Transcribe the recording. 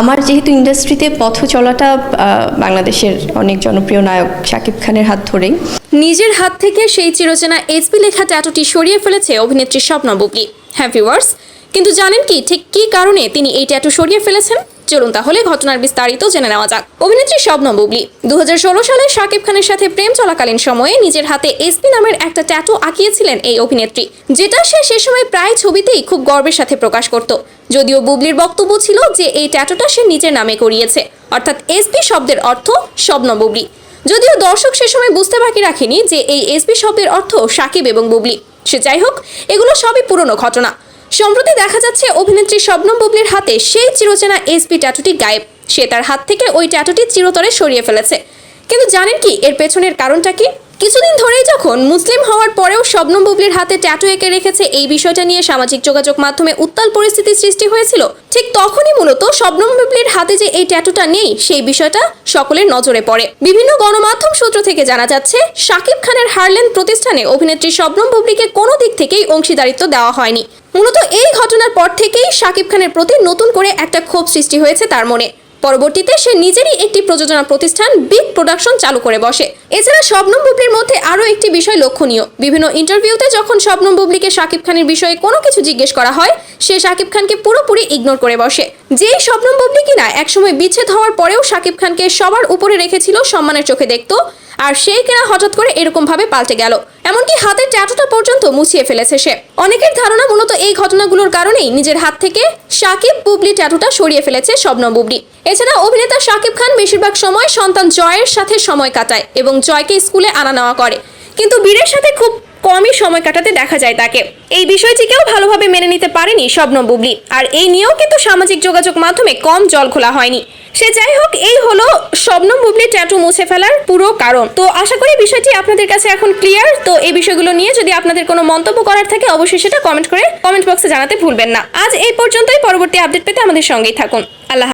আমার যেহেতু ইন্ডাস্ট্রিতে পথ চলাটা বাংলাদেশের অনেক জনপ্রিয় নায়ক শাকিব খানের হাত ধরেই, নিজের হাত থেকে সেই চিরচেনা এসবি লেখা ট্যাটুটি সরিয়ে ফেলেছে অভিনেত্রী স্বপ্না বুবলি। হ্যাঁ ভিউয়ার্স, কিন্তু জানেন কি ঠিক কী কারণে তিনি এই ট্যাটু সরিয়ে ফেলেছেন? চলুন তাহলে ঘটনার বিস্তারিত জেনে নেওয়া যাক। অভিনেত্রী স্বপ্না বুবলি 2016 সালে শাকিব খানের সাথে প্রেম চলাকালীন সময়ে নিজের হাতে এসবি নামের একটা ট্যাটু আঁকিয়েছিলেন এই অভিনেত্রী, যেটা সে সময় প্রায় ছবিতেই খুব গর্বের সাথে প্রকাশ করত। যদিও বুবলির বক্তব্য ছিল যে এই ট্যাটুটা সে নিজের নামে করিয়েছে, অর্থাৎ এসবি শব্দের অর্থ স্বপ্না বুবলি। যদিও দর্শক সে সময় বুঝতে বাকি রাখেনি যে এই এসবি শব্দের অর্থ শাকিব এবং বুবলি। সে যাই হোক, এগুলো সবই পুরনো ঘটনা। সম্প্রতি দেখা যাচ্ছে অভিনেত্রী শবনম বুবলির হাতে সেই চিরচেনা এসবি ট্যাটুটি গায়েব। সে তার হাত থেকে ওই ট্যাটুটি চিরতরে সরিয়ে ফেলেছে। কিন্তু জানেন কি এর পেছনের কারণটা কি? কিছুদিন ধরেই যখন মুসলিম হওয়ার পরেও শবনম বুবলির হাতে ট্যাটু এঁকে রেখেছে, এই বিষয়টা নিয়ে সামাজিক যোগাযোগ মাধ্যমে উত্তাল পরিস্থিতির সৃষ্টি হয়েছিল। ঠিক তখনই মূলত শবনম বুবলির হাতে যে এই ট্যাটুটা নেই সেই বিষয়টা সকলের নজরে পড়ে। বিভিন্ন গণমাধ্যম সূত্র থেকে জানা যাচ্ছে শাকিব খানের হারল্যান্ড প্রতিষ্ঠানে অভিনেত্রী শবনম বুবলিকে কোনো দিক থেকেই অংশীদারিত্ব দেওয়া হয়নি। মূলত এই ঘটনার পর থেকেই শাকিব খানের প্রতি নতুন করে একটা ক্ষোভ সৃষ্টি হয়েছে তার মনে। পরবর্তীতে সে নিজেরই একটি প্রযোজনা প্রতিষ্ঠান বিগ প্রোডাকশন চালু করে বসে। এছাড়া শবনম বুবলির মধ্যে আরও একটি বিষয় লক্ষণীয়, বিভিন্ন ইন্টারভিউতে যখন শবনম বুবলিকে শাকিব খানের বিষয়ে কোনো কিছু জিজ্ঞেস করা হয়, সে শাকিব খানকে পুরোপুরি ইগনোর করে বসে। যেই শবনম বুবলি কিনা একসময় বিচ্ছেদ হওয়ার পরেও শাকিব খানকে সবার উপরে রেখেছিল, সম্মানের চোখে দেখতো, আর সেই কিনা হঠাৎ করে এরকম ভাবে পাল্টে গেল। এমনকি হাতের ট্যাটুটা পর্যন্ত মুছিয়ে ফেলেছে সে। অনেকের ধারণা মূলত এই ঘটনাগুলোর কারণেই নিজের হাত থেকে শাকিব বুবলি ট্যাটুটা সরিয়ে ফেলেছে শবনম বুবলি। এছাড়া অভিনেতা শাকিব খান বেশিরভাগ সময় সন্তান জয়ের সাথে সময় কাটায় এবং জয়কে স্কুলে আনা নেওয়া করে, কিন্তু বীরের সাথে খুব কমই সময় কাটাতে দেখা যায় তাকে। এই বিষয়টিকেও ভালোভাবে মেনে নিতে পারেনি শবনম বুবলি, আর এই নিয়েও কিন্তু সামাজিক যোগাযোগ মাধ্যমে কম জল খোলা হয়নি। সে যাই হোক, এই হলো শবনম বুবলি ট্যাটু মুছে ফেলার পুরো কারণ। তো আশা করি বিষয়টি আপনাদের কাছে এখন ক্লিয়ার। তো এই বিষয়গুলো নিয়ে যদি আপনাদের কোনো মন্তব্য করার থাকে অবশ্যই সেটা কমেন্ট বক্সে জানাতে ভুলবেন না। আজ এই পর্যন্তই। পরবর্তী আপডেট পেতে আমাদের সঙ্গেই থাকুন। আল্লাহ।